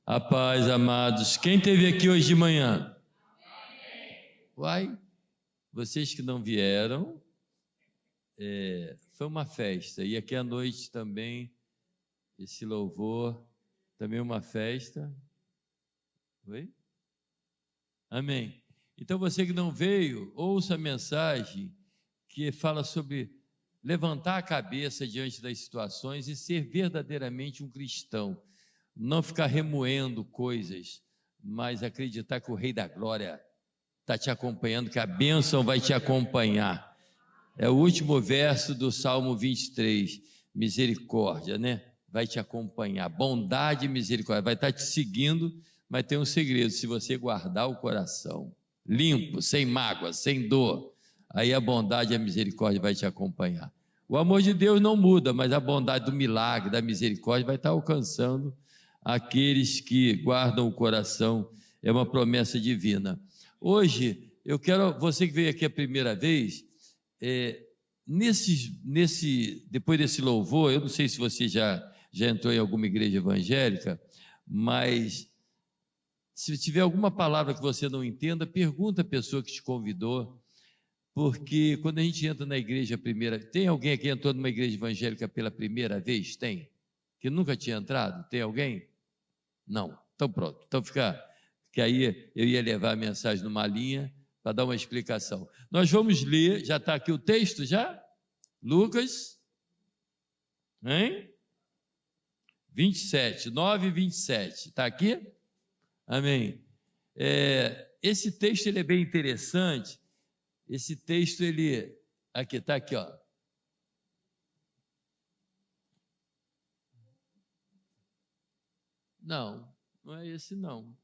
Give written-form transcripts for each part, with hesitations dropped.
A paz, amados. Quem esteve aqui hoje de manhã? Uai, vocês que não vieram, foi uma festa. E aqui à noite também, esse louvor, também uma festa. Oi? Amém. Então você que não veio, ouça a mensagem que fala sobre levantar a cabeça diante das situações e ser verdadeiramente um cristão. Não ficar remoendo coisas, mas acreditar que o Rei da Glória está te acompanhando, que a bênção vai te acompanhar. É o último verso do Salmo 23, misericórdia, né? Vai te acompanhar, bondade e misericórdia, vai estar te seguindo, mas tem um segredo: se você guardar o coração limpo, sem mágoa, sem dor, aí a bondade e a misericórdia vai te acompanhar. O amor de Deus não muda, mas a bondade do milagre, da misericórdia vai estar alcançando aqueles que guardam o coração. É uma promessa divina. Hoje, eu quero, você que veio aqui a primeira vez, depois desse louvor, eu não sei se você já entrou em alguma igreja evangélica, mas se tiver alguma palavra que você não entenda, pergunta a pessoa que te convidou, porque quando a gente entra na igreja tem alguém aqui que entrou numa igreja evangélica pela primeira vez? Tem? Que nunca tinha entrado? Tem alguém? Não. Então pronto. Então que aí eu ia levar a mensagem numa linha para dar uma explicação. Nós vamos ler, já está aqui o texto já? Lucas, 27, 9 e 27. Está aqui? Amém. Esse texto ele é bem interessante. Esse texto, aqui, está aqui, ó. Não é esse não.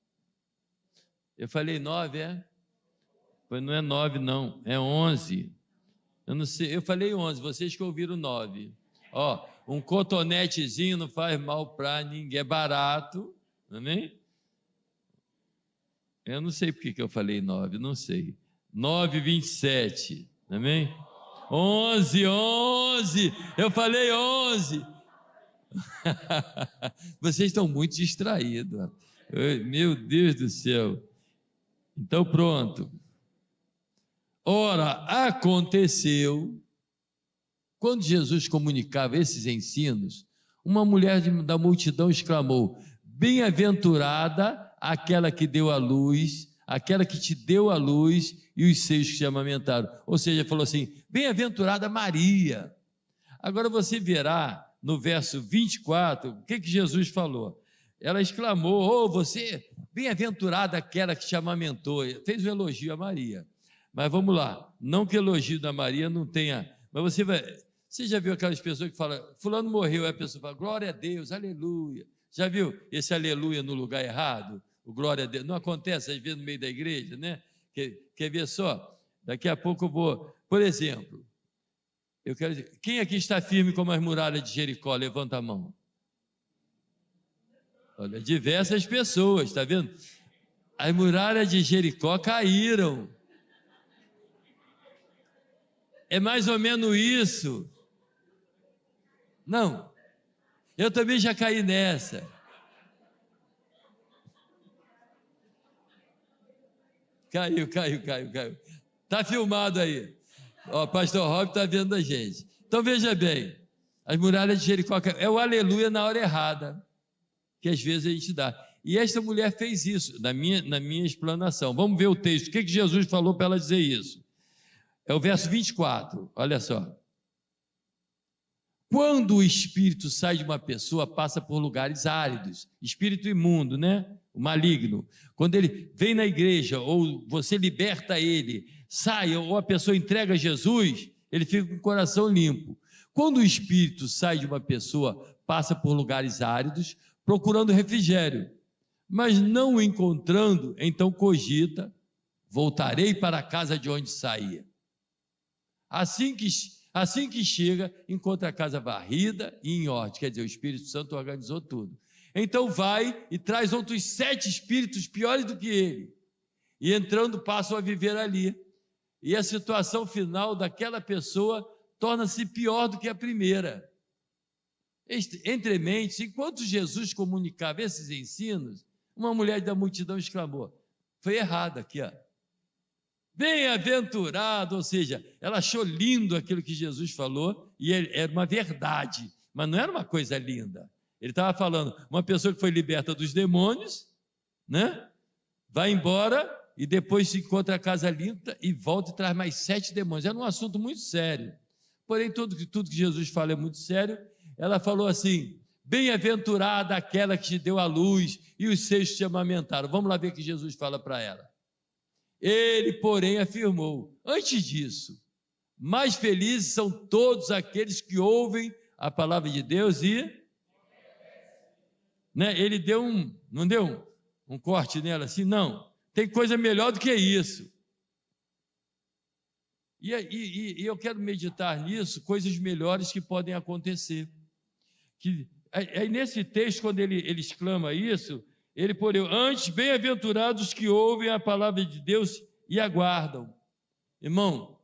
Eu falei 9, Pois não é 9 não, é 11. Eu não sei, eu falei 11, vocês que ouviram 9. Ó, um cotonetezinho não faz mal para ninguém, é barato, amém? Eu não sei porque que eu falei 9, não sei. 9, 27, amém? 11, eu falei 11. Vocês estão muito distraídos. Meu Deus do céu. Então pronto. Ora, aconteceu, quando Jesus comunicava esses ensinos, uma mulher da multidão exclamou: bem-aventurada aquela que deu a luz, aquela que te deu a luz e os seios que te amamentaram. Ou seja, falou assim: bem-aventurada Maria. Agora você verá no verso 24, o que Jesus falou? Ela exclamou: você, bem-aventurada aquela que te amamentou. Fez um elogio a Maria. Mas vamos lá, não que elogio da Maria não tenha, mas você já viu aquelas pessoas que falam, fulano morreu, aí a pessoa fala, glória a Deus, aleluia. Já viu esse aleluia no lugar errado? O glória a Deus, não acontece às vezes no meio da igreja, né? Quer ver só? Daqui a pouco eu vou, por exemplo, eu quero dizer, quem aqui está firme como as muralhas de Jericó? Levanta a mão. Olha, diversas pessoas, está vendo? As muralhas de Jericó caíram. É mais ou menos isso. Não, eu também já caí nessa. Caiu. Está filmado aí. Ó, pastor Rob está vendo a gente. Então veja bem, as muralhas de Jericó, é o aleluia na hora errada, que às vezes a gente dá. E esta mulher fez isso, na minha explanação. Vamos ver o texto, o que Jesus falou para ela dizer isso? É o verso 24, olha só. Quando o espírito sai de uma pessoa, passa por lugares áridos, espírito imundo, né? O maligno. Quando ele vem na igreja, ou você liberta ele, sai, ou a pessoa entrega a Jesus, ele fica com o coração limpo. Quando o espírito sai de uma pessoa, passa por lugares áridos, procurando refrigério, mas não o encontrando, então cogita, voltarei para a casa de onde saía. Assim que chega, encontra a casa varrida e em ordem, quer dizer, o Espírito Santo organizou tudo. Então vai e traz outros 7 espíritos piores do que ele, e entrando passam a viver ali, e a situação final daquela pessoa torna-se pior do que a primeira. Entre mentes, enquanto Jesus comunicava esses ensinos, Uma mulher da multidão exclamou, foi errado aqui, ó. Bem-aventurado, ou seja, ela achou lindo aquilo que Jesus falou, e era uma verdade, mas não era uma coisa linda. Ele estava falando, uma pessoa que foi liberta dos demônios, né? Vai embora e depois se encontra a casa limpa e volta e traz mais 7 demônios. Era um assunto muito sério. Porém, tudo que Jesus fala é muito sério. Ela falou assim, bem-aventurada aquela que te deu a luz e os seios te amamentaram. Vamos lá ver o que Jesus fala para ela. Ele, porém, afirmou, antes disso, mais felizes são todos aqueles que ouvem a palavra de Deus e... Né, ele deu não deu um corte nela assim? Não, tem coisa melhor do que isso. E eu quero meditar nisso, coisas melhores que podem acontecer. Aí nesse texto, quando ele exclama isso, ele porém, antes, bem-aventurados que ouvem a palavra de Deus e aguardam. Irmão,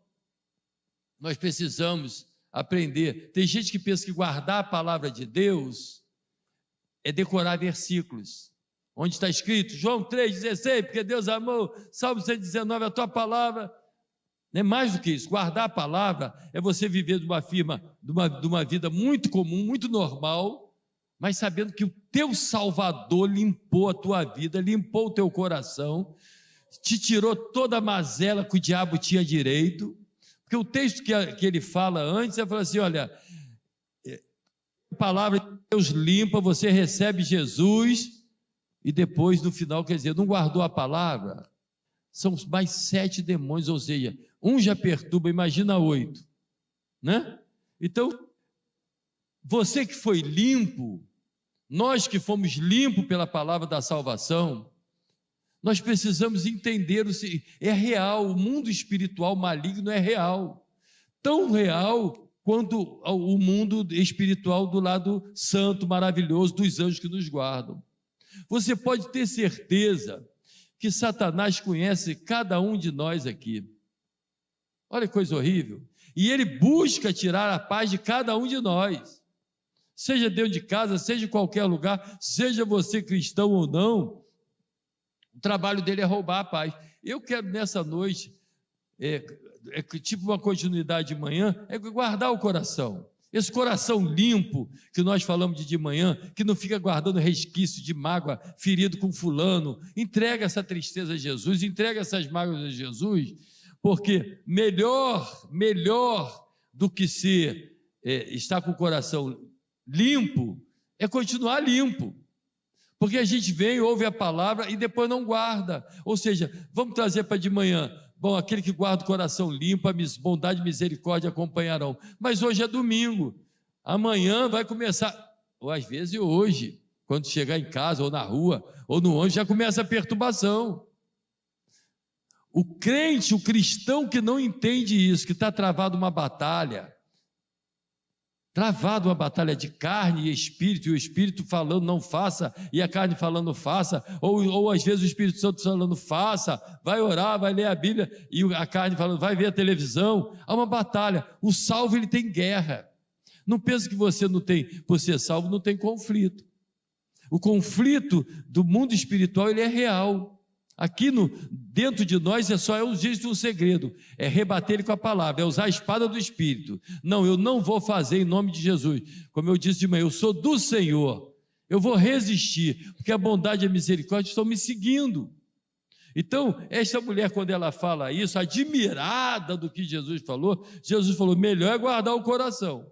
nós precisamos aprender. Tem gente que pensa que guardar a palavra de Deus é decorar versículos, onde está escrito, João 3,16, porque Deus amou, Salmo 119, a tua palavra. Não é mais do que isso. Guardar a palavra é você viver de uma vida muito comum, muito normal, mas sabendo que o teu Salvador limpou a tua vida, limpou o teu coração, te tirou toda a mazela que o diabo tinha direito, porque o texto que ele fala antes, ele fala assim, olha, a palavra de Deus limpa, você recebe Jesus, e depois no final, quer dizer, não guardou a palavra, são mais 7 demônios, ou seja, um já perturba, imagina 8, né? Então, você que foi limpo, nós que fomos limpos pela palavra da salvação, nós precisamos entender, é real, o mundo espiritual maligno é real, tão real quanto o mundo espiritual do lado santo, maravilhoso, dos anjos que nos guardam. Você pode ter certeza que Satanás conhece cada um de nós aqui. Olha que coisa horrível. E ele busca tirar a paz de cada um de nós. Seja dentro de casa, seja em qualquer lugar, seja você cristão ou não, o trabalho dele é roubar a paz. Eu quero nessa noite, tipo uma continuidade de manhã, é guardar o coração. Esse coração limpo que nós falamos de manhã, que não fica guardando resquício de mágoa, ferido com fulano, entrega essa tristeza a Jesus, entrega essas mágoas a Jesus, porque melhor do que estar com o coração limpo, é continuar limpo, porque a gente vem, ouve a palavra e depois não guarda, ou seja, vamos trazer para de manhã, bom, aquele que guarda o coração limpo, a bondade e misericórdia acompanharão, mas hoje é domingo, amanhã vai começar, ou às vezes hoje, quando chegar em casa, ou na rua, ou no ônibus, já começa a perturbação. O crente, o cristão que não entende isso, que está travado uma batalha de carne e espírito, e o espírito falando não faça, e a carne falando faça, ou às vezes o Espírito Santo falando faça, vai orar, vai ler a Bíblia, e a carne falando vai ver a televisão, há uma batalha. O salvo, ele tem guerra. Não pense que você não tem, por ser salvo, não tem conflito. O conflito do mundo espiritual, ele é real. Aqui dentro de nós existe um segredo, é rebater ele com a palavra, é usar a espada do Espírito. Não, eu não vou fazer em nome de Jesus, como eu disse de manhã, eu sou do Senhor, eu vou resistir, porque a bondade e a misericórdia estão me seguindo. Então, essa mulher, quando ela fala isso, admirada do que Jesus falou, melhor é guardar o coração.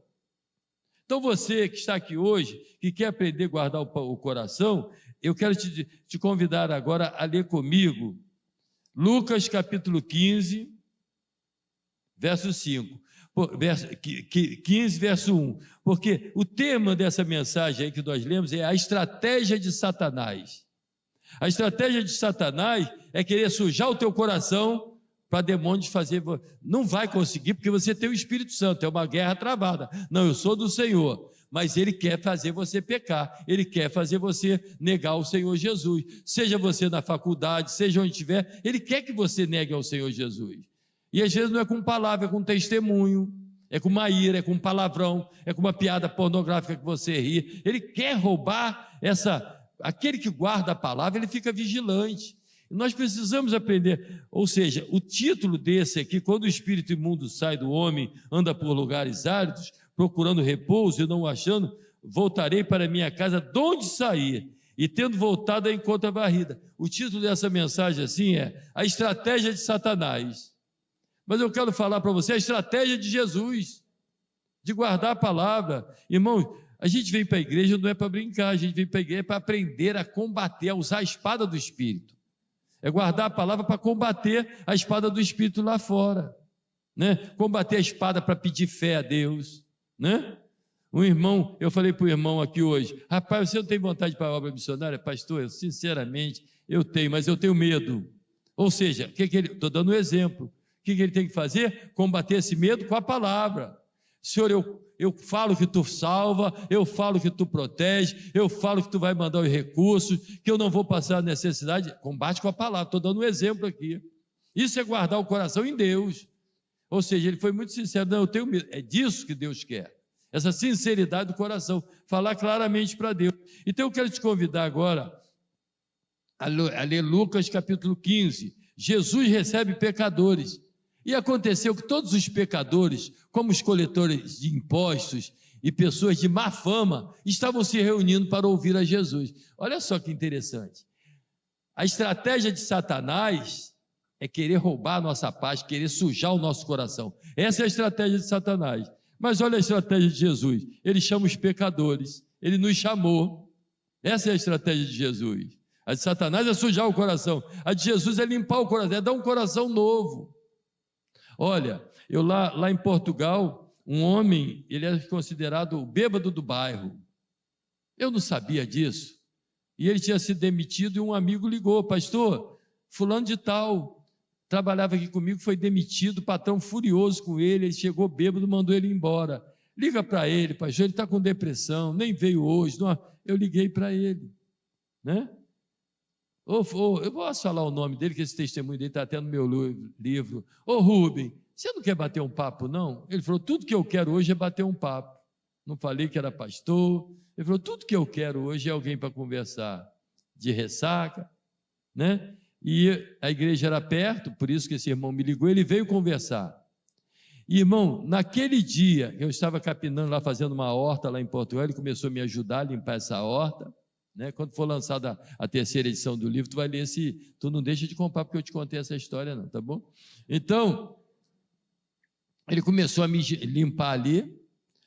Então você que está aqui hoje, que quer aprender a guardar o coração, eu quero te convidar agora a ler comigo Lucas capítulo 15, verso 5, 15, verso 1, porque o tema dessa mensagem aí que nós lemos é a estratégia de Satanás. A estratégia de Satanás é querer sujar o teu coração para demônios fazer, não vai conseguir, porque você tem o Espírito Santo, é uma guerra travada. Não, eu sou do Senhor, mas ele quer fazer você pecar, ele quer fazer você negar o Senhor Jesus, seja você na faculdade, seja onde estiver, ele quer que você negue ao Senhor Jesus, e às vezes não é com palavra, é com testemunho, é com uma ira, é com um palavrão, é com uma piada pornográfica que você ri, ele quer roubar essa aquele que guarda a palavra, ele fica vigilante. Nós precisamos aprender, ou seja, o título desse aqui, quando o espírito imundo sai do homem, anda por lugares áridos, procurando repouso e não o achando, voltarei para minha casa, de onde sair, e tendo voltado, a encontro a varrida. O título dessa mensagem assim é A Estratégia de Satanás. Mas eu quero falar para você a estratégia de Jesus, de guardar a palavra. Irmão, a gente vem para a igreja não é para brincar, a gente vem para a igreja para aprender a combater, a usar a espada do Espírito. É guardar a palavra para combater a espada do Espírito lá fora, né? Combater a espada para pedir fé a Deus, né? Um irmão, eu falei para o irmão aqui hoje, rapaz, você não tem vontade para a obra missionária? Pastor, eu, sinceramente, eu tenho, mas eu tenho medo. Ou seja, estou dando um exemplo, o que ele tem que fazer? Combater esse medo com a palavra. Senhor, eu falo que tu salva, eu falo que tu protege, eu falo que tu vai mandar os recursos, que eu não vou passar necessidade. Combate com a palavra, estou dando um exemplo aqui. Isso é guardar o coração em Deus. Ou seja, ele foi muito sincero, não, eu tenho medo. É disso que Deus quer, essa sinceridade do coração, falar claramente para Deus. Então eu quero te convidar agora a ler Lucas capítulo 15. Jesus recebe pecadores. E aconteceu que todos os pecadores, como os coletores de impostos e pessoas de má fama, estavam se reunindo para ouvir a Jesus. Olha só que interessante. A estratégia de Satanás é querer roubar a nossa paz, querer sujar o nosso coração. Essa é a estratégia de Satanás. Mas olha a estratégia de Jesus. Ele chama os pecadores. Ele nos chamou. Essa é a estratégia de Jesus. A de Satanás é sujar o coração. A de Jesus é limpar o coração, é dar um coração novo. Olha, eu lá em Portugal, um homem, ele é considerado o bêbado do bairro. Eu não sabia disso. E ele tinha sido demitido e um amigo ligou, pastor, fulano de tal, trabalhava aqui comigo, foi demitido, o patrão furioso com ele chegou bêbado, mandou ele embora. Liga para ele, pastor, ele está com depressão, nem veio hoje. Não, eu liguei para ele, né? Eu posso falar o nome dele, que esse testemunho dele está até no meu livro. Ô Rubem, você não quer bater um papo, não? Ele falou, tudo que eu quero hoje é bater um papo. Não falei que era pastor. Ele falou, tudo que eu quero hoje é alguém para conversar de ressaca, né? E a igreja era perto, por isso que esse irmão me ligou, ele veio conversar. E, irmão, naquele dia, eu estava capinando lá, fazendo uma horta lá em Portugal, ele começou a me ajudar a limpar essa horta, né? Quando for lançada a terceira edição do livro, tu vai ler tu não deixa de comprar, porque eu te contei essa história não, tá bom? Então, ele começou a me limpar ali,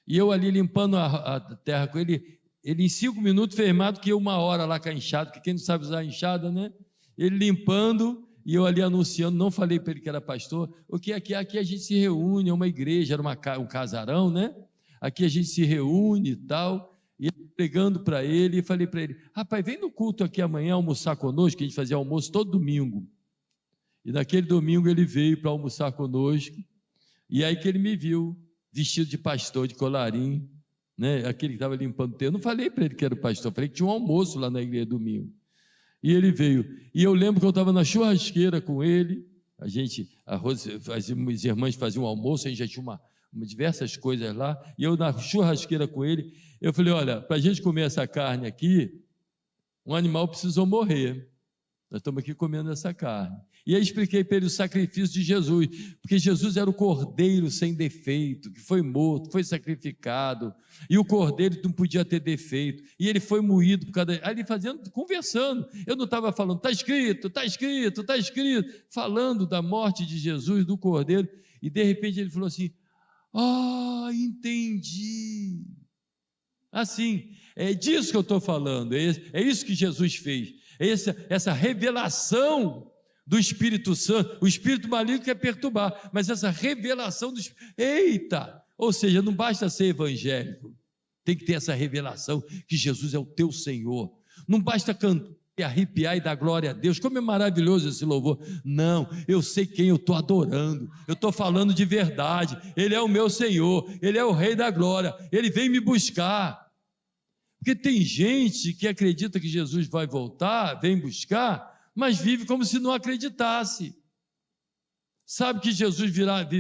e eu ali limpando a terra com ele em 5 minutos fez mais do que 1 hora lá com a enxada, porque quem não sabe usar a enxada, né? Ele limpando, e eu ali anunciando, não falei para ele que era pastor, porque aqui a gente se reúne, é uma igreja, era um casarão, né? Aqui a gente se reúne e tal, e eu pregando para ele, e falei para ele, rapaz, vem no culto aqui amanhã almoçar conosco, que a gente fazia almoço todo domingo. E naquele domingo ele veio para almoçar conosco, e aí que ele me viu, vestido de pastor, de colarinho, né? Aquele que estava limpando o terreno. Eu não falei para ele que era o pastor, falei que tinha um almoço lá na igreja domingo. E ele veio, e eu lembro que eu estava na churrasqueira com ele, as irmãs faziam um almoço, a gente já tinha diversas coisas lá, e eu na churrasqueira com ele, eu falei, olha, para a gente comer essa carne aqui, um animal precisou morrer, nós estamos aqui comendo essa carne. E aí expliquei para ele o sacrifício de Jesus, porque Jesus era o cordeiro sem defeito, que foi morto, foi sacrificado, e o cordeiro não podia ter defeito, e ele foi moído por causa ali conversando, eu não estava falando, está escrito, está escrito, está escrito, falando da morte de Jesus, do cordeiro, e de repente ele falou assim, entendi, assim, é disso que eu estou falando, é isso que Jesus fez, essa revelação do Espírito Santo, o Espírito maligno quer perturbar, mas essa revelação do Espírito, eita, ou seja, não basta ser evangélico, tem que ter essa revelação que Jesus é o teu Senhor, não basta cantar e arrepiar e dar glória a Deus, como é maravilhoso esse louvor, não, eu sei quem eu estou adorando, eu estou falando de verdade, Ele é o meu Senhor, Ele é o Rei da glória, Ele vem me buscar, porque tem gente que acredita que Jesus vai voltar, vem buscar, mas vive como se não acreditasse, sabe que Jesus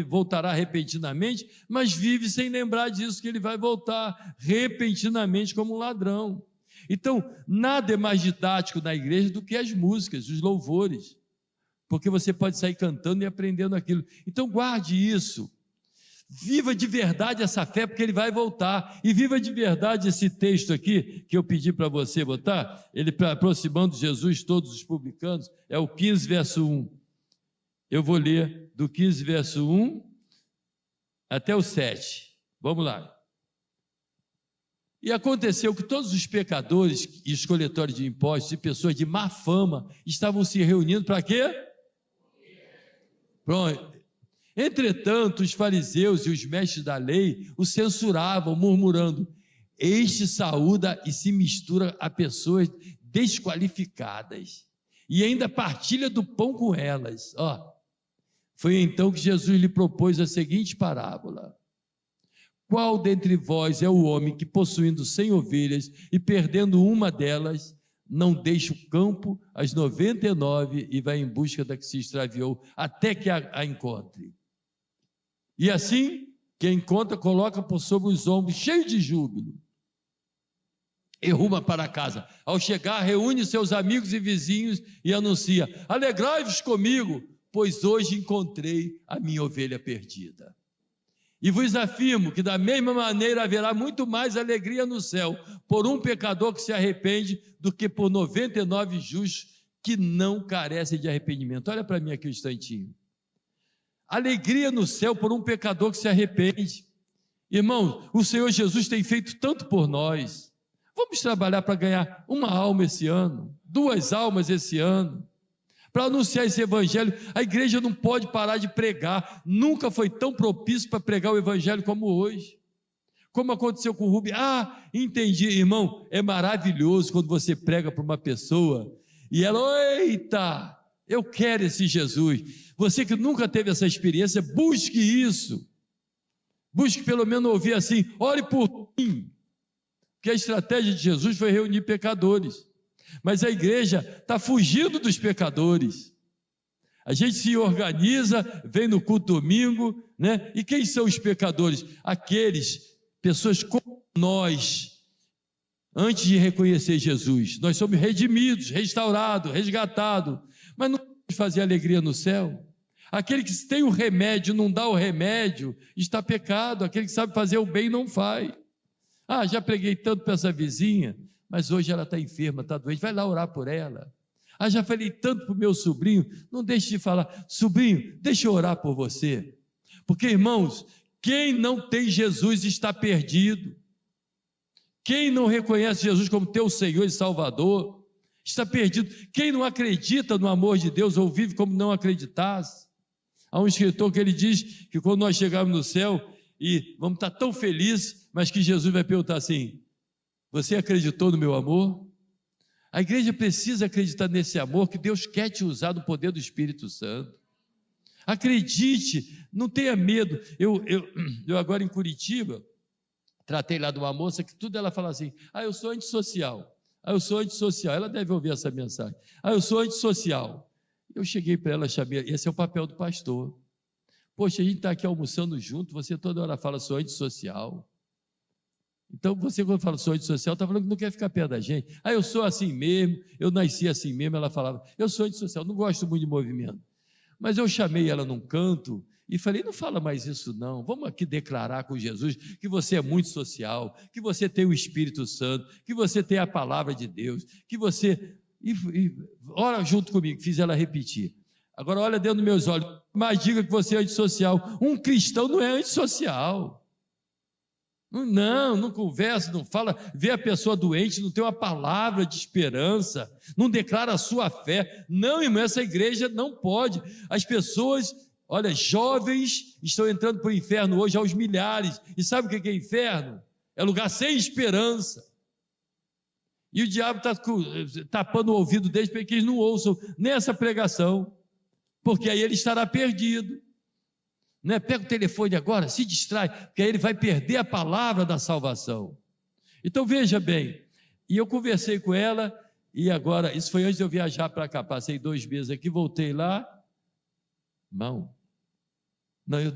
voltará repentinamente, mas vive sem lembrar disso, que ele vai voltar repentinamente como um ladrão. Então, nada é mais didático na igreja do que as músicas, os louvores, porque você pode sair cantando e aprendendo aquilo. Então, guarde isso. Viva de verdade essa fé, porque ele vai voltar. E viva de verdade esse texto aqui, que eu pedi para você botar, ele aproximando Jesus, todos os publicanos, é o 15, verso 1. Eu vou ler do 15, verso 1 até o 7. Vamos lá. E aconteceu que todos os pecadores e os coletores de impostos e pessoas de má fama estavam se reunindo para quê? Pronto. Entretanto, os fariseus e os mestres da lei o censuravam, murmurando: este saúda e se mistura a pessoas desqualificadas, e ainda partilha do pão com elas. Foi então que Jesus lhe propôs a seguinte parábola: qual dentre vós é o homem que, possuindo 100 ovelhas e perdendo uma delas, não deixa o campo, as 99, e vai em busca da que se extraviou, até que a encontre? E assim, quem encontra, coloca por sobre os ombros, cheio de júbilo, e ruma para casa. Ao chegar, reúne seus amigos e vizinhos e anuncia: alegrai-vos comigo, pois hoje encontrei a minha ovelha perdida. E vos afirmo que da mesma maneira haverá muito mais alegria no céu por um pecador que se arrepende do que por 99 justos que não carecem de arrependimento. Olha para mim aqui um instantinho. Alegria no céu por um pecador que se arrepende. Irmão, o Senhor Jesus tem feito tanto por nós. Vamos trabalhar para ganhar uma alma esse ano, 2 almas esse ano, para anunciar esse evangelho. A igreja não pode parar de pregar. Nunca foi tão propício para pregar o evangelho como hoje. Como aconteceu com o Rubem. Entendi, irmão. É maravilhoso quando você prega para uma pessoa e ela: eita, eu quero esse Jesus. Você que nunca teve essa experiência, busque isso. Busque pelo menos ouvir assim: ore por mim. Porque a estratégia de Jesus foi reunir pecadores. Mas a igreja está fugindo dos pecadores. A gente se organiza, vem no culto domingo, né? E quem são os pecadores? Pessoas como nós, antes de reconhecer Jesus. Nós somos redimidos, restaurados, resgatados, mas não podemos fazer alegria no céu. Aquele que tem o remédio, não dá o remédio, está pecado. Aquele que sabe fazer o bem, não faz. Já preguei tanto para essa vizinha, mas hoje ela está enferma, está doente, vai lá orar por ela. Já falei tanto para o meu sobrinho, não deixe de falar: sobrinho, deixa eu orar por você. Porque, irmãos, quem não tem Jesus está perdido. Quem não reconhece Jesus como teu Senhor e Salvador, está perdido. Quem não acredita no amor de Deus, ou vive como não acreditasse. Há um escritor que ele diz que quando nós chegarmos no céu, e vamos estar tão felizes, mas que Jesus vai perguntar assim: você acreditou no meu amor? A igreja precisa acreditar nesse amor, que Deus quer te usar no poder do Espírito Santo. Acredite, não tenha medo. Eu agora em Curitiba, tratei lá de uma moça que tudo ela fala assim: eu sou antissocial. Eu sou antissocial. Ela deve ouvir essa mensagem. Eu sou antissocial. Eu cheguei para ela, chamei: esse é o papel do pastor. Poxa, a gente está aqui almoçando junto, você toda hora fala: sou antissocial. Então você, quando fala sou antissocial, está falando que não quer ficar perto da gente. Eu sou assim mesmo, eu nasci assim mesmo. Ela falava: eu sou antissocial, não gosto muito de movimento. Mas eu chamei ela num canto e falei: não fala mais isso não, vamos aqui declarar com Jesus que você é muito social, que você tem o Espírito Santo, que você tem a palavra de Deus, que você... ora junto comigo, fiz ela repetir. Agora olha dentro dos meus olhos, mas diga que você é antissocial. Um cristão não é antissocial. Não conversa, não fala, vê a pessoa doente, não tem uma palavra de esperança, não declara a sua fé. Não, irmão, essa igreja não pode. As pessoas, olha, jovens estão entrando para o inferno hoje aos milhares. E sabe o que é inferno? É lugar sem esperança. E o diabo está tapando o ouvido deles para que eles não ouçam nem essa pregação, porque aí ele estará perdido. Pega o telefone agora, se distrai, porque aí ele vai perder a palavra da salvação. Então veja bem, e eu conversei com ela, e agora, isso foi antes de eu viajar para cá, passei 2 meses aqui, voltei lá, nós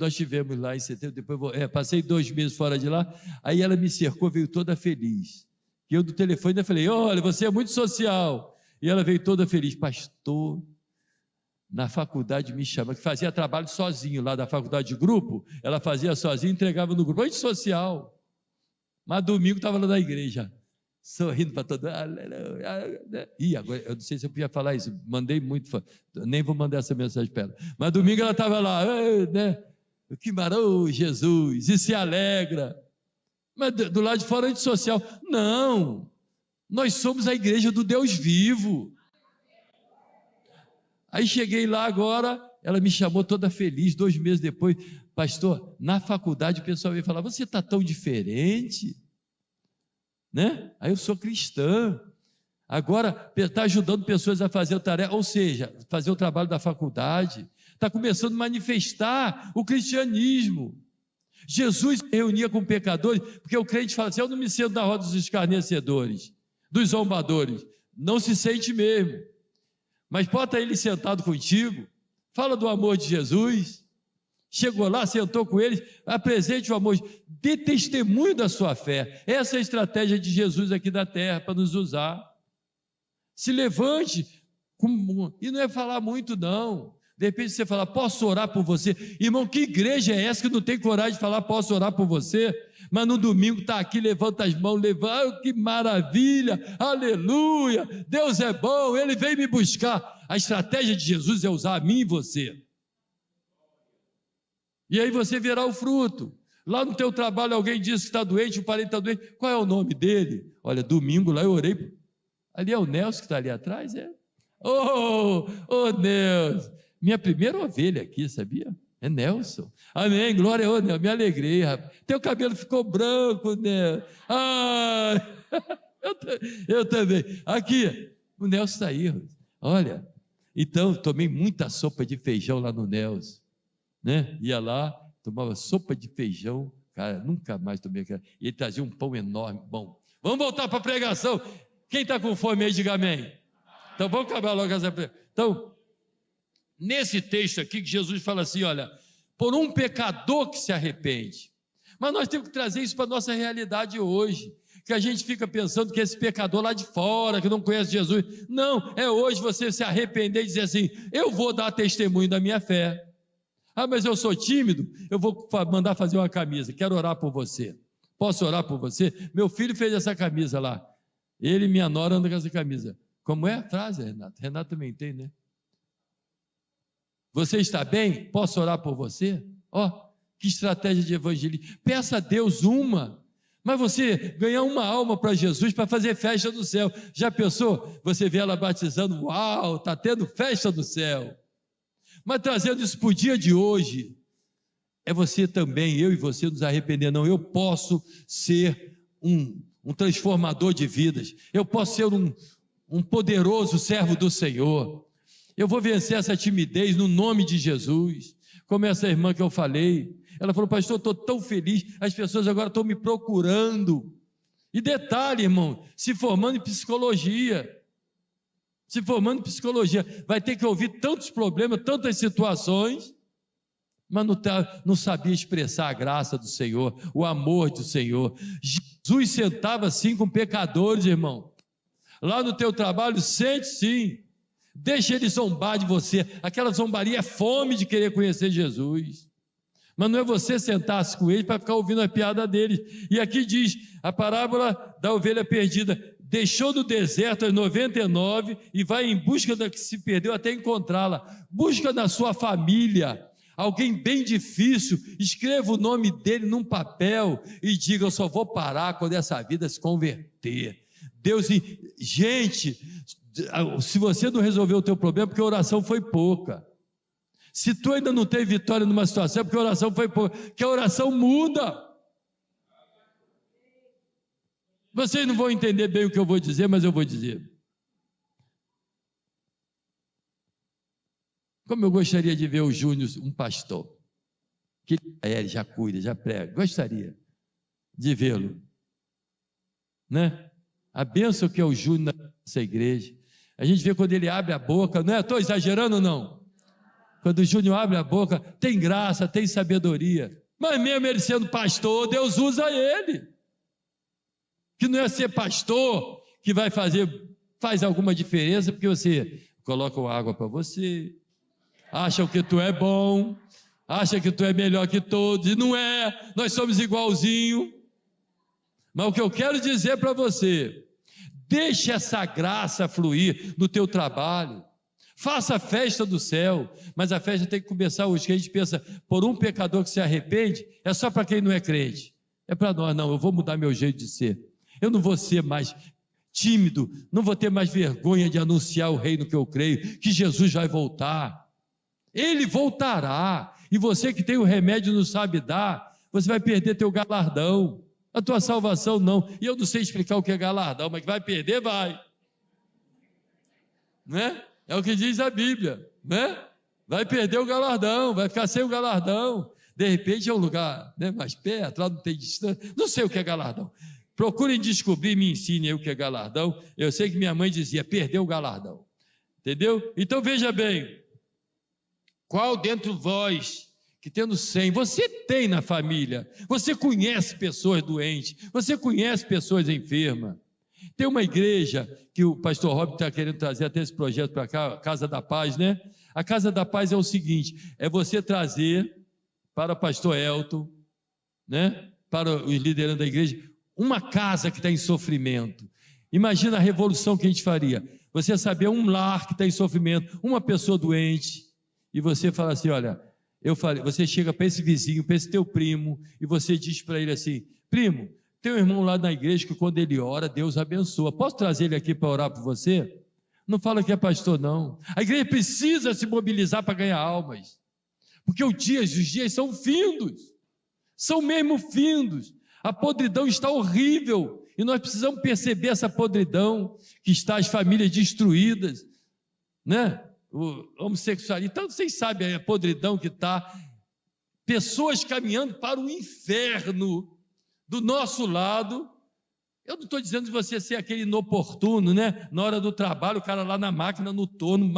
estivemos lá em setembro, depois passei 2 meses fora de lá, aí ela me cercou, veio toda feliz, que eu do telefone ainda falei, olha, você é muito social. E ela veio toda feliz, pastor, na faculdade me chama, que fazia trabalho sozinho, lá da faculdade de grupo, ela fazia sozinha e entregava no grupo, muito social. Mas domingo estava lá na igreja, sorrindo para todo mundo. Ih, agora, eu não sei se eu podia falar isso, mandei muito, nem vou mandar essa mensagem para ela. Mas domingo ela estava lá, né? Que maravilha, Jesus, e se alegra. Mas do lado de fora, antissocial. Não, nós somos a igreja do Deus vivo. Aí cheguei lá agora, ela me chamou toda feliz, 2 meses depois, pastor, na faculdade o pessoal veio falar, você está tão diferente, né? Aí eu sou cristã, agora está ajudando pessoas a fazer a tarefa, ou seja, fazer o trabalho da faculdade, está começando a manifestar o cristianismo. Jesus se reunia com pecadores, porque o crente fala assim, eu não me sento na roda dos escarnecedores, dos zombadores, não se sente mesmo. Mas bota ele sentado contigo, fala do amor de Jesus, chegou lá, sentou com eles, apresente o amor, dê testemunho da sua fé. Essa é a estratégia de Jesus aqui da terra, para nos usar. Se levante, e não é falar muito não, de repente você fala, posso orar por você? Irmão, que igreja é essa que não tem coragem de falar, posso orar por você? Mas no domingo está aqui, levanta as mãos, levanta, que maravilha, aleluia, Deus é bom, Ele veio me buscar. A estratégia de Jesus é usar a mim e você. E aí você verá o fruto. Lá no teu trabalho alguém disse que está doente, o parente está doente, qual é o nome dele? Olha, domingo lá eu orei, ali é o Nelson que está ali atrás, é? Oh, Nelson, minha primeira ovelha aqui, sabia? É Nelson. Amém, glória a Deus, me alegrei, rapaz. Teu cabelo ficou branco, Nelson. Ah, eu também. Aqui, o Nelson está aí. Olha, então tomei muita sopa de feijão lá no Nelson, né? Ia lá, tomava sopa de feijão, cara, nunca mais tomei aquela. E ele trazia um pão enorme, bom. Vamos voltar para a pregação. Quem está com fome aí, diga amém. Então vamos acabar logo essa pregação. Então, nesse texto aqui que Jesus fala assim, olha, por um pecador que se arrepende, mas nós temos que trazer isso para a nossa realidade hoje, que a gente fica pensando que esse pecador lá de fora, que não conhece Jesus, não, é hoje você se arrepender e dizer assim, eu vou dar testemunho da minha fé. Ah, mas eu sou tímido, eu vou mandar fazer uma camisa, quero orar por você, posso orar por você? Meu filho fez essa camisa lá, ele e minha nora andam com essa camisa. Como é a frase, Renato? Renato também tem, né? Você está bem? Posso orar por você? Ó, que estratégia de evangelismo. Peça a Deus uma, mas você ganhar uma alma para Jesus, para fazer festa no céu. Já pensou? Você vê ela batizando, uau, está tendo festa no céu. Mas trazendo isso para o dia de hoje, é você também, eu e você nos arrepender. Não, eu posso ser um transformador de vidas. Eu posso ser um poderoso servo do Senhor. Eu vou vencer essa timidez no nome de Jesus. Como essa irmã que eu falei, ela falou, pastor, estou tão feliz, as pessoas agora estão me procurando. E detalhe, irmão, se formando em psicologia, vai ter que ouvir tantos problemas, tantas situações, mas não sabia expressar a graça do Senhor, o amor do Senhor. Jesus sentava assim com pecadores, irmão. Lá no teu trabalho, sente sim, deixa ele zombar de você, aquela zombaria é fome de querer conhecer Jesus, mas não é você sentar-se com ele para ficar ouvindo a piada deles. E aqui diz, a parábola da ovelha perdida, deixou no deserto as 99 e vai em busca da que se perdeu até encontrá-la. Busca na sua família alguém bem difícil, escreva o nome dele num papel e diga, eu só vou parar quando essa vida se converter. Deus, gente, se você não resolveu o teu problema, porque a oração foi pouca. Se tu ainda não teve vitória numa situação, é porque a oração foi pouca, que a oração muda. Vocês não vão entender bem o que eu vou dizer, mas eu vou dizer. Como eu gostaria de ver o Júnior, um pastor, que ele já cuida, já prega, gostaria de vê-lo, né? A bênção que é o Júnior nessa igreja, a gente vê quando ele abre a boca, não é? Estou exagerando não? Quando o Júnior abre a boca, tem graça, tem sabedoria, mas mesmo ele sendo pastor, Deus usa ele. que não é ser pastor que faz alguma diferença, porque você coloca água para você, acha que tu é bom, acha que tu é melhor que todos, e não é, nós somos igualzinho. Mas o que eu quero dizer para você, deixe essa graça fluir no teu trabalho, faça a festa do céu, mas a festa tem que começar hoje, que a gente pensa, por um pecador que se arrepende, é só para quem não é crente, é para nós. Não, eu vou mudar meu jeito de ser, eu não vou ser mais tímido, não vou ter mais vergonha de anunciar o reino que eu creio, que Jesus vai voltar, ele voltará, e você que tem o remédio e não sabe dar, você vai perder teu galardão, a tua salvação não, e eu não sei explicar o que é galardão, mas que vai perder, vai, né? É o que diz a Bíblia, né? Vai perder o galardão, vai ficar sem o galardão, de repente é um lugar, né, mais perto, lá não tem distância, não sei o que é galardão, procurem descobrir, me ensinem aí o que é galardão. Eu sei que minha mãe dizia, perdeu o galardão, entendeu? Então veja bem, qual dentre vós que tendo 100, você tem na família, você conhece pessoas doentes, você conhece pessoas enfermas. Tem uma igreja que o pastor Rob está querendo trazer até esse projeto para cá, a Casa da Paz, né? A Casa da Paz é o seguinte, é você trazer para o pastor Elton, né? Para os liderantes da igreja, uma casa que está em sofrimento. Imagina a revolução que a gente faria, você saber um lar que está em sofrimento, uma pessoa doente, e você fala assim, olha, você chega para esse vizinho, para esse teu primo, e você diz para ele assim, primo, tem um irmão lá na igreja que quando ele ora, Deus abençoa, posso trazer ele aqui para orar por você? Não fala que é pastor não, a igreja precisa se mobilizar para ganhar almas, porque os dias são findos, são mesmo findos, a podridão está horrível, e nós precisamos perceber essa podridão, que está as famílias destruídas, né? O homossexualismo, então vocês sabem a podridão que está, pessoas caminhando para o inferno do nosso lado. Eu não estou dizendo de você ser aquele inoportuno, né? Na hora do trabalho, o cara lá na máquina, no torno,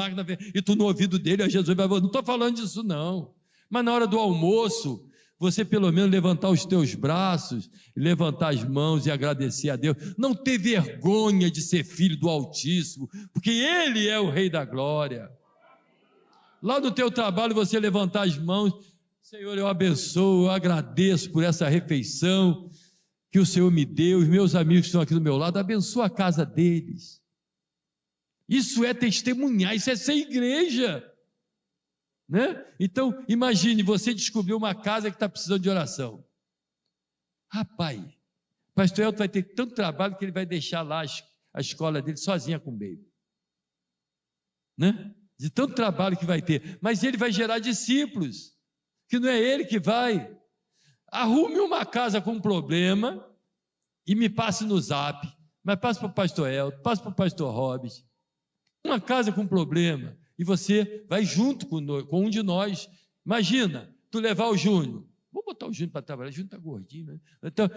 e tu no ouvido dele, ó, Jesus vai, não estou falando disso não, mas na hora do almoço, você pelo menos levantar os teus braços, levantar as mãos e agradecer a Deus, não ter vergonha de ser filho do Altíssimo, porque Ele é o Rei da Glória. Lá no teu trabalho você levantar as mãos, Senhor, eu abençoo, eu agradeço por essa refeição que o Senhor me deu, os meus amigos que estão aqui do meu lado, abençoa a casa deles. Isso é testemunhar, isso é ser igreja, né? Então, imagine, você descobriu uma casa que está precisando de oração. Rapaz, pastor Elton vai ter tanto trabalho que ele vai deixar lá a escola dele sozinha com o baby, né? De tanto trabalho que vai ter, mas ele vai gerar discípulos, que não é ele que vai. Arrume uma casa com problema e me passe no zap, mas passe para o pastor Elton, passe para o pastor Robes, uma casa com problema, e você vai junto com um de nós. Imagina, tu levar o Júnior, vou botar o Júnior para trabalhar, o Júnior está gordinho, né? Então,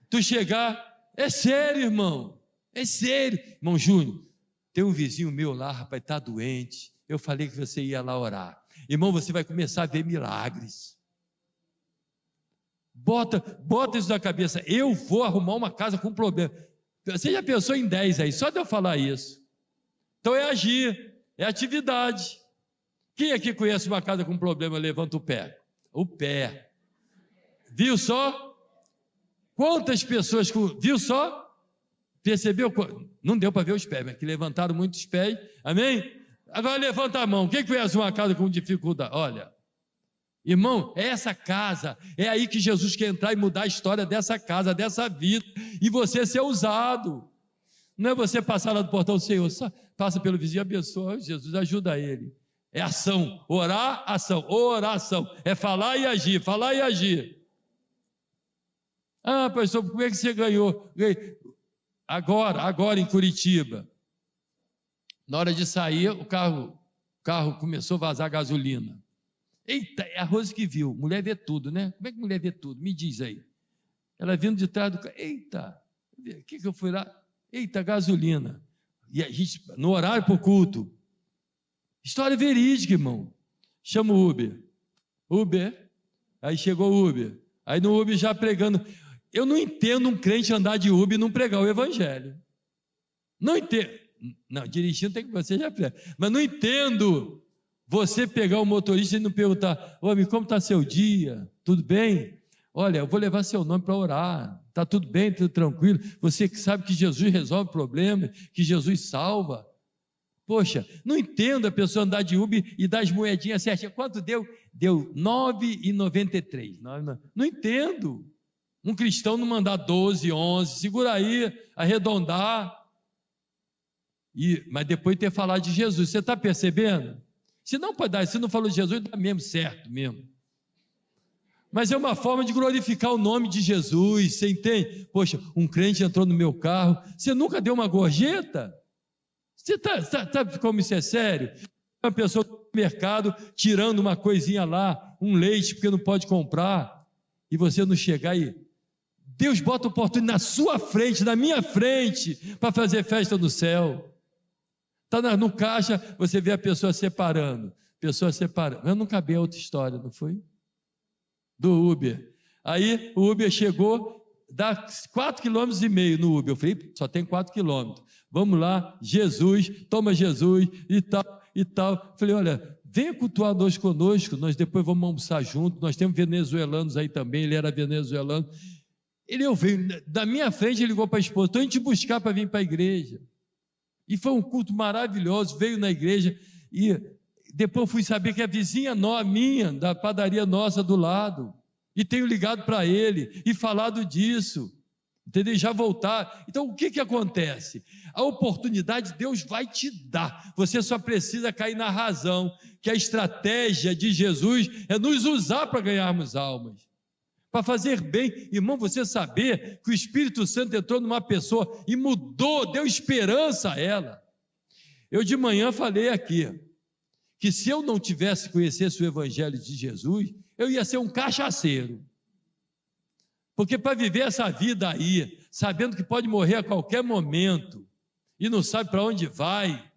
tu chegar, é sério, irmão, é sério, irmão Júnior, tem um vizinho meu lá, rapaz, está doente, eu falei que você ia lá orar, irmão, você vai começar a ver milagres, bota isso na cabeça, eu vou arrumar uma casa com problema, você já pensou em 10 aí, só de eu falar isso, então é agir, é atividade. Quem aqui conhece uma casa com problema, levanta o pé, viu só? Quantas pessoas, viu só? Percebeu? Não deu para ver os pés, mas que levantaram muitos pés, amém? Agora levanta a mão, quem conhece uma casa com dificuldade? Olha, irmão, é essa casa, é aí que Jesus quer entrar e mudar a história dessa casa, dessa vida, e você ser usado, não é você passar lá do portão do Senhor, só passa pelo vizinho, abençoa, Jesus, ajuda ele, é ação, orar, ação, oração, é falar e agir, falar e agir. Ah, pastor, como é que você ganhou? Agora em Curitiba, na hora de sair, o carro começou a vazar gasolina. Eita, é a Rose que viu, mulher vê tudo, né? Como é que mulher vê tudo? Me diz aí. Ela vindo de trás do carro, eita, o que eu fui lá? Eita, gasolina. E a gente, no horário para o culto, história verídica, irmão. Chama o Uber, aí chegou o Uber, aí no Uber já pregando, eu não entendo um crente andar de Uber e não pregar o evangelho. Não entendo. Não, dirigindo tem que você já prega. Mas não entendo você pegar o motorista e não perguntar: ô, amigo, como está seu dia? Tudo bem? Olha, eu vou levar seu nome para orar. Está tudo bem, tudo tranquilo. Você que sabe que Jesus resolve problemas, que Jesus salva. Poxa, não entendo a pessoa andar de Uber e dar as moedinhas certinhas. Quanto deu? Deu R$ 9,93. Não entendo. Um cristão não mandar 12, 11, segura aí, arredondar. Mas depois de ter falado de Jesus, você está percebendo? Se não pode dar, se não falou de Jesus, dá mesmo certo mesmo. Mas é uma forma de glorificar o nome de Jesus, você entende? Poxa, um crente entrou no meu carro, você nunca deu uma gorjeta? Você sabe como isso é sério? Uma pessoa no mercado tirando uma coisinha lá, um leite, porque não pode comprar, e você não chegar aí. Deus bota oportunidade na sua frente, na minha frente, para fazer festa no céu. Está no caixa, você vê a pessoa separando. Mas eu não cabia a outra história, não foi? Do Uber. Aí o Uber chegou, dá 4,5 km no Uber. Eu falei, só tem 4 km. Vamos lá, Jesus, toma Jesus e tal, e tal. Falei, olha, venha cultuar conosco, nós depois vamos almoçar junto. Nós temos venezuelanos aí também, ele era venezuelano. Eu veio, da minha frente, ele ligou para a esposa: estou indo te buscar para vir para a igreja. E foi um culto maravilhoso, veio na igreja, e depois fui saber que é vizinha minha, da padaria nossa do lado, e tenho ligado para ele, e falado disso, entendeu? Já voltar. Então o que acontece? A oportunidade Deus vai te dar, você só precisa cair na razão, que a estratégia de Jesus é nos usar para ganharmos almas, para fazer bem. Irmão, você saber que o Espírito Santo entrou numa pessoa e mudou, deu esperança a ela. Eu de manhã falei aqui, que se eu não tivesse conhecido o Evangelho de Jesus, eu ia ser um cachaceiro, porque para viver essa vida aí, sabendo que pode morrer a qualquer momento, e não sabe para onde vai,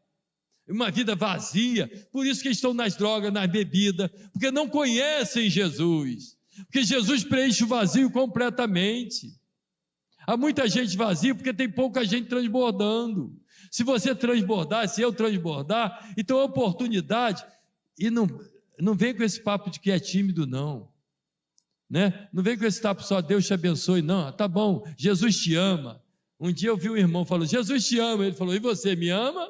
uma vida vazia, por isso que estão nas drogas, nas bebidas, porque não conhecem Jesus, porque Jesus preenche o vazio completamente. Há muita gente vazia porque tem pouca gente transbordando. Se você transbordar, se eu transbordar, então a oportunidade, e não vem com esse papo de que é tímido, não, né? Não vem com esse papo só Deus te abençoe, não. Tá bom, Jesus te ama. Um dia eu vi um irmão falando: Jesus te ama. Ele falou: e você me ama?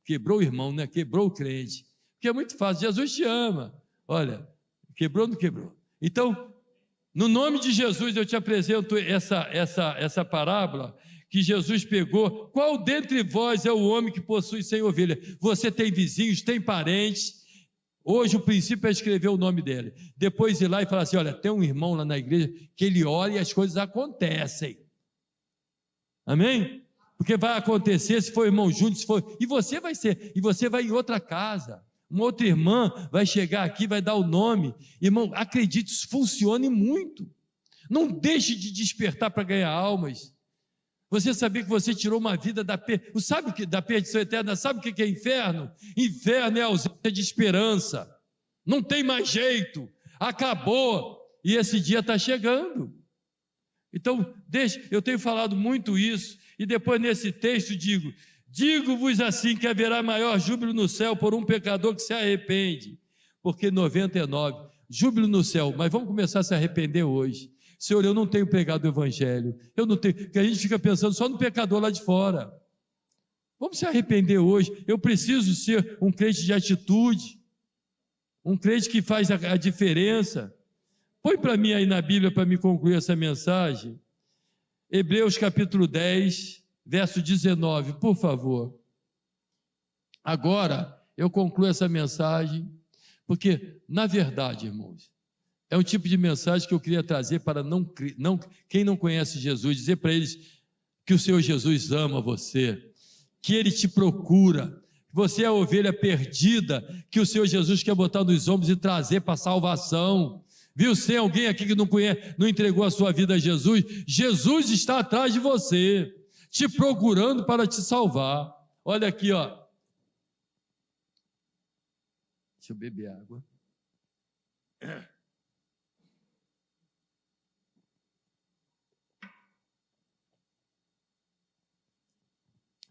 Quebrou o irmão, né? Quebrou o crente, porque é muito fácil. Jesus te ama. Olha, quebrou ou não quebrou? Então, no nome de Jesus, eu te apresento essa parábola que Jesus pegou. Qual dentre vós é o homem que possui 100 ovelhas? Você tem vizinhos, tem parentes. Hoje o princípio é escrever o nome dele. Depois ir lá e falar assim: olha, tem um irmão lá na igreja que ele ora e as coisas acontecem. Amém? Porque vai acontecer, se for irmão junto, se for, e você vai ser, e você vai em outra casa. Uma outra irmã vai chegar aqui, vai dar o nome. Irmão, acredite, isso funcione muito. Não deixe de despertar para ganhar almas. Você sabia que você tirou uma vida da perdição eterna? Sabe o que é inferno? Inferno é a ausência de esperança. Não tem mais jeito. Acabou. E esse dia está chegando. Então, eu tenho falado muito isso. E depois nesse texto digo-vos assim, que haverá maior júbilo no céu por um pecador que se arrepende, porque 99, júbilo no céu. Mas vamos começar a se arrepender hoje. Senhor, eu não tenho pregado o evangelho, eu não tenho, porque a gente fica pensando só no pecador lá de fora. Vamos se arrepender hoje. Eu preciso ser um crente de atitude, um crente que faz a diferença. Põe para mim aí na Bíblia para me concluir essa mensagem, Hebreus capítulo 10, verso 19, por favor. Agora eu concluo essa mensagem, porque, na verdade, irmãos, é um tipo de mensagem que eu queria trazer para quem não conhece Jesus, dizer para eles que o Senhor Jesus ama você, que Ele te procura, que você é a ovelha perdida, que o Senhor Jesus quer botar nos ombros e trazer para a salvação. Viu? Se tem alguém aqui que não conhece, não entregou a sua vida a Jesus, Jesus está atrás de você, te procurando para te salvar. Olha aqui, ó. Deixa eu beber água.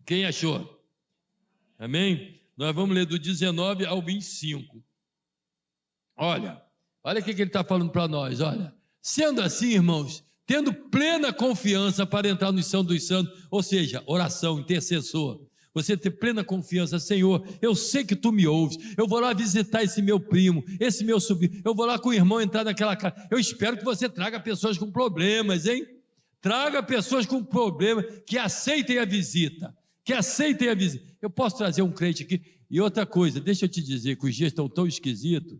Quem achou? Amém? Nós vamos ler do 19 ao 25. Olha o que ele está falando para nós, olha. Sendo assim, irmãos, tendo plena confiança para entrar no Santo dos Santos, ou seja, oração, intercessor, você ter plena confiança, Senhor, eu sei que Tu me ouves, eu vou lá visitar esse meu primo, esse meu sobrinho, eu vou lá com o irmão entrar naquela casa, eu espero que você traga pessoas com problemas, hein? Traga pessoas com problemas, que aceitem a visita, eu posso trazer um crente aqui, e outra coisa, deixa eu te dizer, que os dias estão tão esquisitos,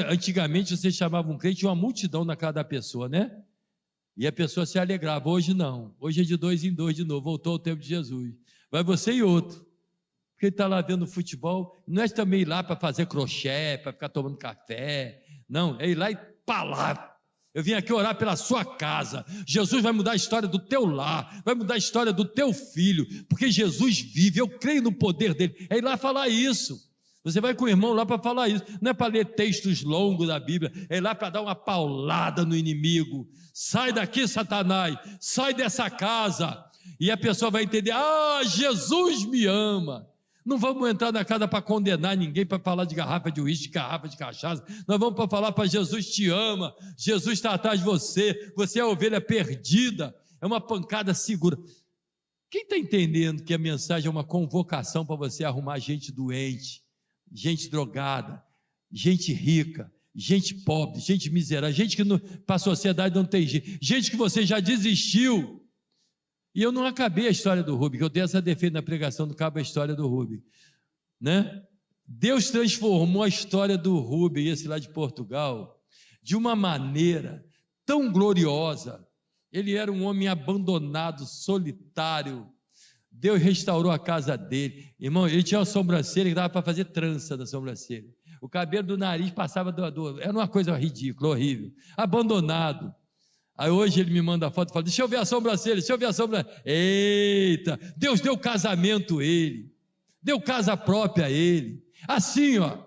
antigamente você chamava um crente, uma multidão na casa da pessoa, né? E a pessoa se alegrava, hoje não, hoje é de 2 em 2 de novo, voltou o tempo de Jesus. Vai você e outro, porque ele está lá vendo futebol, não é também ir lá para fazer crochê, para ficar tomando café, não, é ir lá e palavra. Eu vim aqui orar pela sua casa, Jesus vai mudar a história do teu lar, vai mudar a história do teu filho, porque Jesus vive, eu creio no poder dele, é ir lá falar isso. Você vai com o irmão lá para falar isso, não é para ler textos longos da Bíblia, é lá para dar uma paulada no inimigo. Sai daqui, Satanás, sai dessa casa. E a pessoa vai entender: ah, Jesus me ama. Não vamos entrar na casa para condenar ninguém, para falar de garrafa de uísque, de garrafa de cachaça. Nós vamos para falar para Jesus te ama, Jesus está atrás de você, você é a ovelha perdida, é uma pancada segura. Quem está entendendo que a mensagem é uma convocação para você arrumar gente doente, gente drogada, gente rica, gente pobre, gente miserável, gente que para a sociedade não tem jeito, gente que você já desistiu. E eu não acabei a história do Rubem, que eu dei essa defesa na pregação do cabo, a história do Rubem, né? Deus transformou a história do Rubem, esse lá de Portugal, de uma maneira tão gloriosa. Ele era um homem abandonado, solitário. Deus restaurou a casa dele, irmão. Ele tinha uma sobrancelha que dava para fazer trança da sobrancelha, o cabelo do nariz passava era uma coisa ridícula, horrível, abandonado. Aí hoje ele me manda a foto e fala: deixa eu ver a sobrancelha, eita, Deus deu casamento a ele, deu casa própria a ele, assim ó,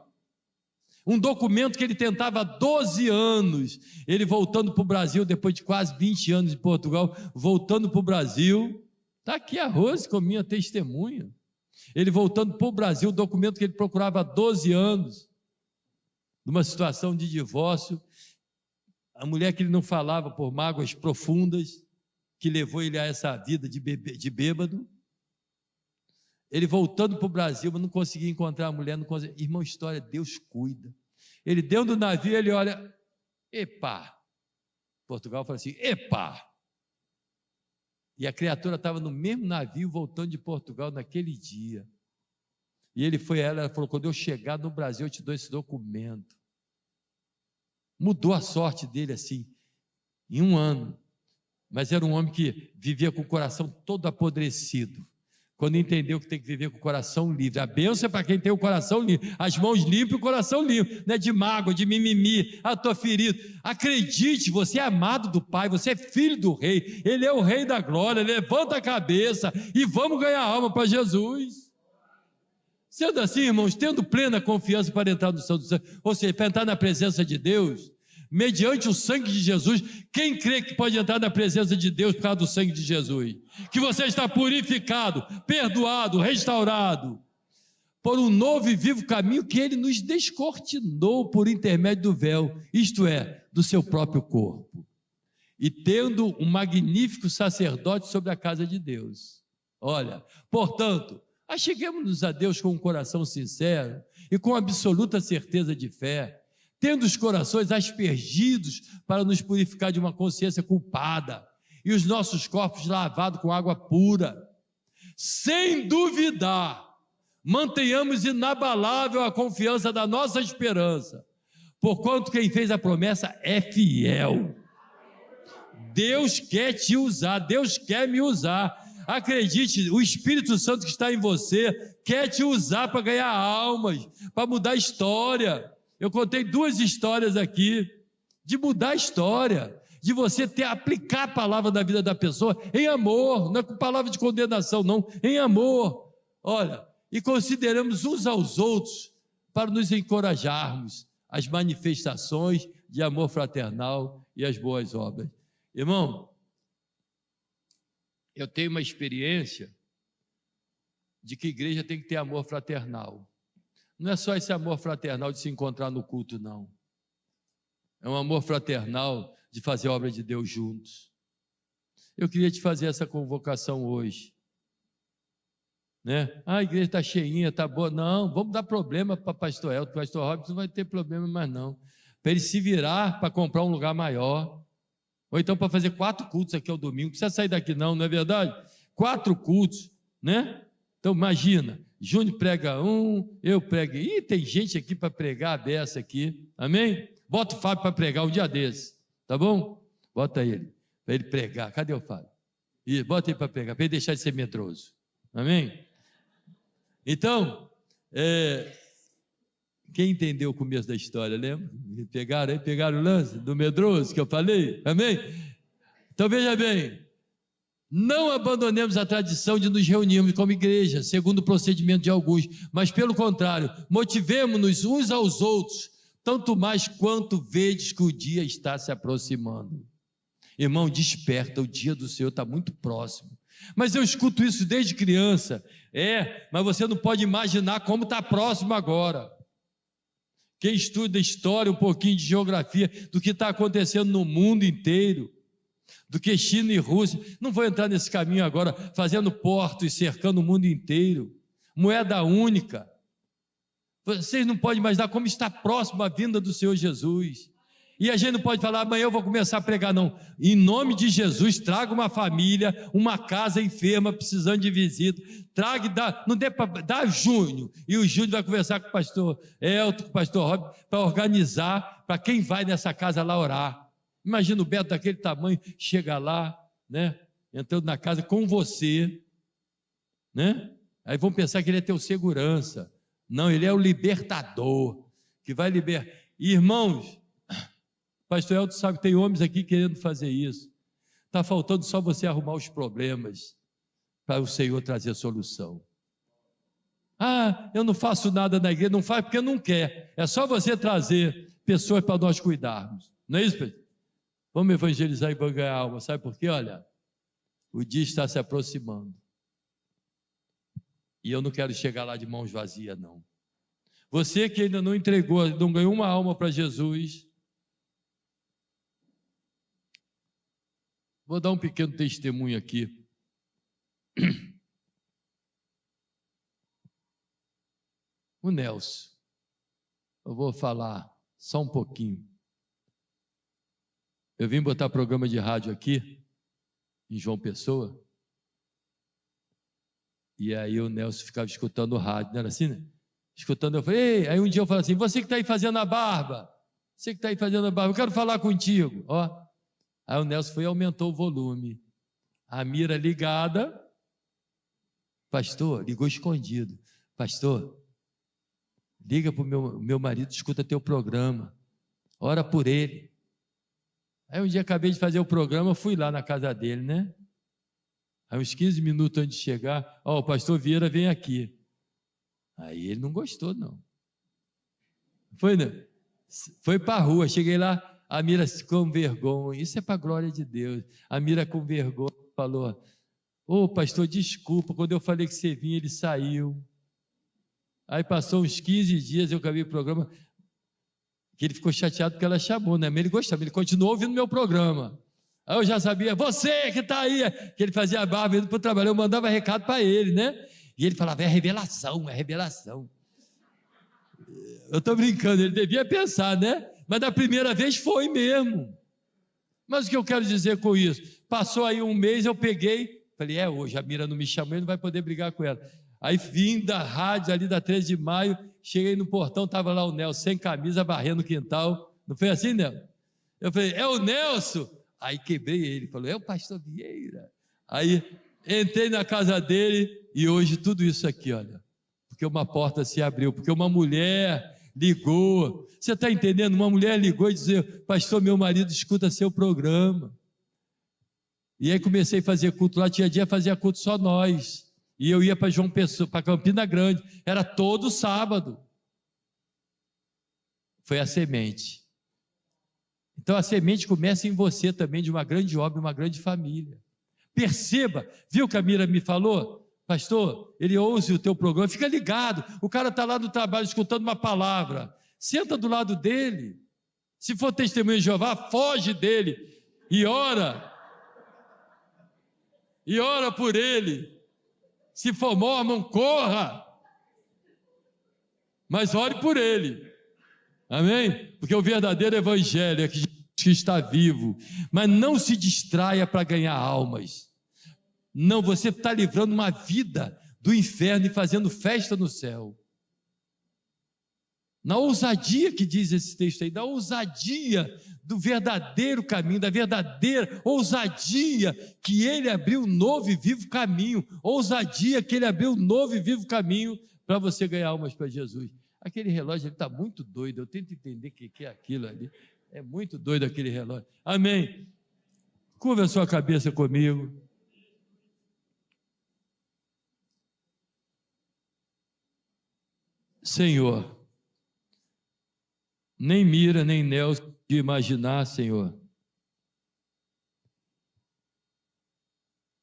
um documento que ele tentava há 12 anos, ele voltando para o Brasil, depois de quase 20 anos em Portugal, voltando para o Brasil, está aqui a Rose com minha testemunha, ele voltando para o Brasil, o documento que ele procurava há 12 anos, numa situação de divórcio, a mulher que ele não falava por mágoas profundas, que levou ele a essa vida de bêbado, ele voltando para o Brasil, mas não conseguia encontrar a mulher, não conseguia. Irmão, história, Deus cuida. Ele dentro do navio, ele olha, epá, Portugal fala assim, epá, e a criatura estava no mesmo navio, voltando de Portugal naquele dia, e ele foi a ela falou: quando eu chegar no Brasil, eu te dou esse documento. Mudou a sorte dele assim, em um ano, mas era um homem que vivia com o coração todo apodrecido, quando entendeu que tem que viver com o coração livre. A bênção é para quem tem o coração livre, as mãos limpas e o coração livre, não é de mágoa, de mimimi, estou ferido. Acredite, você é amado do Pai, você é filho do Rei, Ele é o Rei da glória, levanta a cabeça e vamos ganhar alma para Jesus. Sendo assim, irmãos, tendo plena confiança para entrar no Santo dos Santos, ou seja, para entrar na presença de Deus, mediante o sangue de Jesus, quem crê que pode entrar na presença de Deus por causa do sangue de Jesus? Que você está purificado, perdoado, restaurado, por um novo e vivo caminho que Ele nos descortinou por intermédio do véu, isto é, do seu próprio corpo, e tendo um magnífico sacerdote sobre a casa de Deus. Olha, portanto, acheguemos-nos a Deus com um coração sincero e com absoluta certeza de fé, tendo os corações aspergidos para nos purificar de uma consciência culpada e os nossos corpos lavados com água pura. Sem duvidar, mantenhamos inabalável a confiança da nossa esperança, porquanto quem fez a promessa é fiel. Deus quer te usar, Deus quer me usar. Acredite, o Espírito Santo que está em você quer te usar para ganhar almas, para mudar a história. Eu contei 2 histórias aqui, de mudar a história, de você aplicar a palavra na vida da pessoa, em amor, não é com palavra de condenação não, em amor. Olha, e consideramos uns aos outros, para nos encorajarmos, as manifestações de amor fraternal e as boas obras. Irmão, eu tenho uma experiência de que igreja tem que ter amor fraternal. Não é só esse amor fraternal de se encontrar no culto, não. É um amor fraternal de fazer a obra de Deus juntos. Eu queria te fazer essa convocação hoje. Né? A igreja está cheinha, está boa. Não, vamos dar problema para pastor Elton. Pastor Robson não vai ter problema mais não. Para ele se virar para comprar um lugar maior. Ou então para fazer 4 cultos aqui ao domingo. Não precisa sair daqui não é verdade? 4 cultos, né? Então imagina, Júnior prega um, eu prego. Ih, tem gente aqui para pregar a beça aqui. Amém? Bota o Fábio para pregar um dia desse. Tá bom? Bota ele, para ele pregar. Cadê o Fábio? E bota ele para pregar, para ele deixar de ser medroso. Amém? Então, quem entendeu o começo da história, lembra? Pegaram o lance do medroso que eu falei? Amém? Então veja bem, não abandonemos a tradição de nos reunirmos como igreja, segundo o procedimento de alguns, mas pelo contrário, motivemo-nos uns aos outros, tanto mais quanto vedes que o dia está se aproximando. Irmão, desperta, o dia do Senhor está muito próximo. Mas eu escuto isso desde criança. Mas você não pode imaginar como está próximo agora. Quem estuda história, um pouquinho de geografia, do que está acontecendo no mundo inteiro, do que China e Rússia, não vou entrar nesse caminho agora, fazendo portos, cercando o mundo inteiro, moeda única. Vocês não podem imaginar como está próximo a vinda do Senhor Jesus. E a gente não pode falar, amanhã eu vou começar a pregar, não. Em nome de Jesus, traga uma família, uma casa enferma, precisando de visita. Traga, não dê para dar Júnior. E o Júnior vai conversar com o pastor Elton, com o pastor Rob, para organizar, para quem vai nessa casa lá orar. Imagina o Beto daquele tamanho, chega lá, né? Entrando na casa com você, né? Aí vão pensar que ele é teu segurança. Não, ele é o libertador, que vai libertar. Irmãos, pastor Elton sabe que tem homens aqui querendo fazer isso. Está faltando só você arrumar os problemas para o Senhor trazer a solução. Eu não faço nada na igreja, não faz porque não quer. É só você trazer pessoas para nós cuidarmos. Não é isso, Pedro? Vamos evangelizar e vamos ganhar alma. Sabe por quê? Olha, o dia está se aproximando. E eu não quero chegar lá de mãos vazias, não. Você que ainda não entregou, não ganhou uma alma para Jesus, vou dar um pequeno testemunho aqui. O Nelson, eu vou falar só um pouquinho. Eu vim botar programa de rádio aqui, em João Pessoa, e aí o Nelson ficava escutando o rádio, não era assim, né? Escutando, eu falei, aí um dia eu falei assim, você que está aí fazendo a barba, eu quero falar contigo, ó. Aí o Nelson foi e aumentou o volume. A mira ligada. Pastor, ligou escondido. Pastor, liga para o meu marido, escuta teu programa. Ora por ele. Aí um dia acabei de fazer o programa, fui lá na casa dele, né? Aí uns 15 minutos antes de chegar, o pastor Vieira vem aqui. Aí ele não gostou, não. Foi, né? Foi para a rua, cheguei lá, a Mira com vergonha, isso é para a glória de Deus. A Mira com vergonha falou, pastor, desculpa, quando eu falei que você vinha, ele saiu. Aí passou uns 15 dias, eu acabei o programa, que ele ficou chateado porque ela chamou, né? Mas ele gostava, ele continuou ouvindo meu programa. Aí eu já sabia, você que está aí, que ele fazia a barba indo para o trabalho, eu mandava recado para ele, né? E ele falava, é revelação. Eu estou brincando, ele devia pensar, né? Mas da primeira vez foi mesmo. Mas o que eu quero dizer com isso? Passou aí um mês, eu peguei, falei, hoje a Mira não me chamou, ele não vai poder brigar com ela. Aí vim da rádio ali da 13 de maio, cheguei no portão, estava lá o Nelson, sem camisa, varrendo o quintal. Não foi assim, Nelson? Eu falei, é o Nelson? Aí quebrei ele, falou, é o pastor Vieira. Aí entrei na casa dele e hoje tudo isso aqui, olha, porque uma porta se abriu, porque uma mulher ligou. Você está entendendo? Uma mulher ligou e disse, pastor, meu marido escuta seu programa. E aí comecei a fazer culto lá, tinha dia fazia culto só nós. E eu ia para João Pessoa, para Campina Grande, era todo sábado. Foi a semente. Então a semente começa em você também, de uma grande obra, uma grande família. Perceba, viu que a Mira me falou? Pastor, ele ouve o teu programa, fica ligado. O cara está lá no trabalho escutando uma palavra. Senta do lado dele. Se for testemunha de Jeová, foge dele e ora. E ora por ele. Se for mormon, corra. Mas ore por ele. Amém? Porque o verdadeiro evangelho é que Jesus está vivo. Mas não se distraia para ganhar almas. Não, você está livrando uma vida do inferno e fazendo festa no céu. Na ousadia que diz esse texto aí, da ousadia do verdadeiro caminho, da verdadeira ousadia que ele abriu um novo e vivo caminho, ousadia que ele abriu um novo e vivo caminho para você ganhar almas para Jesus. Aquele relógio está muito doido, eu tento entender o que é aquilo ali, é muito doido aquele relógio. Amém? Curva a sua cabeça comigo. Senhor, nem Mira, nem Nelson de imaginar, Senhor,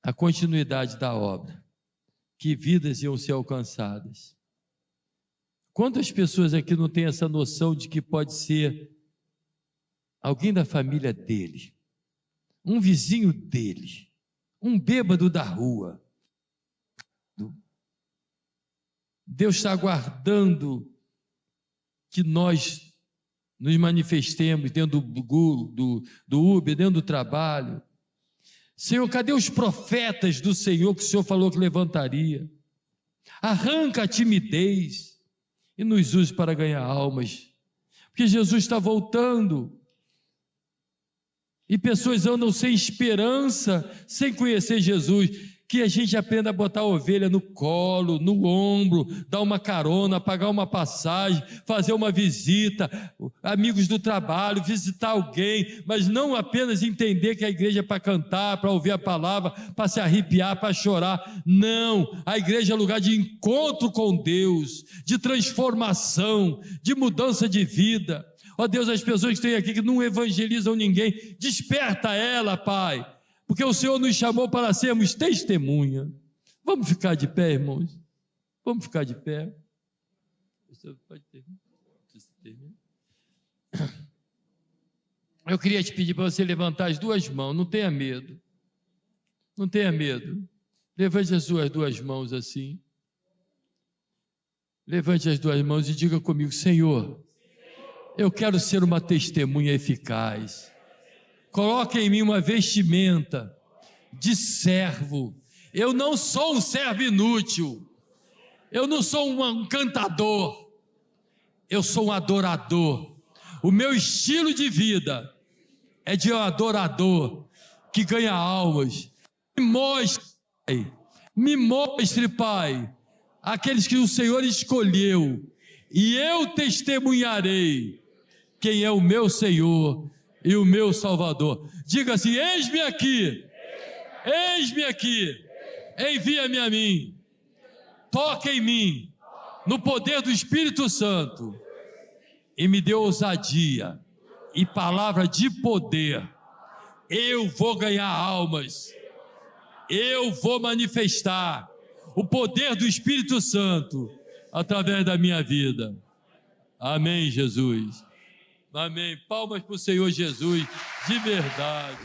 a continuidade da obra, que vidas iam ser alcançadas. Quantas pessoas aqui não têm essa noção de que pode ser alguém da família dele, um vizinho dele, um bêbado da rua? Deus está aguardando que nós nos manifestemos dentro do Uber, dentro do trabalho. Senhor, cadê os profetas do Senhor que o Senhor falou que levantaria? Arranca a timidez e nos use para ganhar almas, porque Jesus está voltando e pessoas andam sem esperança, sem conhecer Jesus. Que a gente aprenda a botar a ovelha no colo, no ombro, dar uma carona, pagar uma passagem, fazer uma visita, amigos do trabalho, visitar alguém, mas não apenas entender que a igreja é para cantar, para ouvir a palavra, para se arrepiar, para chorar. Não, a igreja é lugar de encontro com Deus, de transformação, de mudança de vida. Ó Deus, as pessoas que têm aqui que não evangelizam ninguém, desperta ela, Pai. Porque o Senhor nos chamou para sermos testemunha. Vamos ficar de pé, irmãos? Vamos ficar de pé. Pode terminar. Eu queria te pedir para você levantar as duas mãos. Não tenha medo. Não tenha medo. Levante as suas duas mãos assim. Levante as duas mãos e diga comigo: Senhor, eu quero ser uma testemunha eficaz. Coloque em mim uma vestimenta de servo. Eu não sou um servo inútil. Eu não sou um cantador. Eu sou um adorador. O meu estilo de vida é de um adorador que ganha almas. Me mostre, Pai, aqueles que o Senhor escolheu, e eu testemunharei quem é o meu Senhor e o meu Salvador. Diga assim: eis-me aqui, eis-me aqui, envia-me a mim, toca em mim, no poder do Espírito Santo, e me dê ousadia e palavra de poder. Eu vou ganhar almas, eu vou manifestar o poder do Espírito Santo através da minha vida. Amém, Jesus. Amém. Palmas para o Senhor Jesus, de verdade.